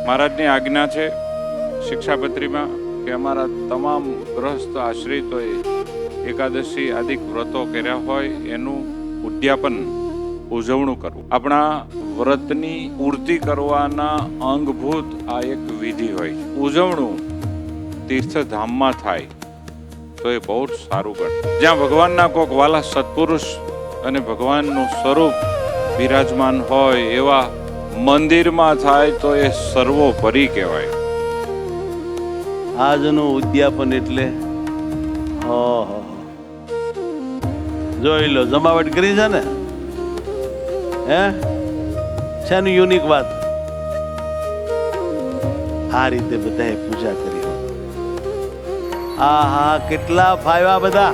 મહારાજની આજ્ઞા છે શિક્ષાપત્રીમાં કે અમારા તમામ ગ્રસ્ત આશ્રિતોએ એકાદશી આદિક વ્રતો કર્યા હોય એનું ઉદ્યાપન ઉજવણું કરવું આપણા વ્રતની પૂર્તિ કરવાના અંગભૂત આ એક વિધિ હોય છે. ઉજવણું તીર્થધામમાં થાય તો એ બહુ જ સારું ગણાય. જ્યાં ભગવાનના કોક વાલા સત્પુરુષ અને ભગવાનનું સ્વરૂપ બિરાજમાન હોય એવા મંદિરમાં થાય તો એ સર્વોપરી કહેવાય. આજનું ઉદ્યાપન એટલે જોઈ લો, જમાવટ કરી છે ને, હે શેનું યુનિક વાત. આ રીતે બધાએ પૂજા કરી. આ હા કેટલા ફાવ્યા બધા.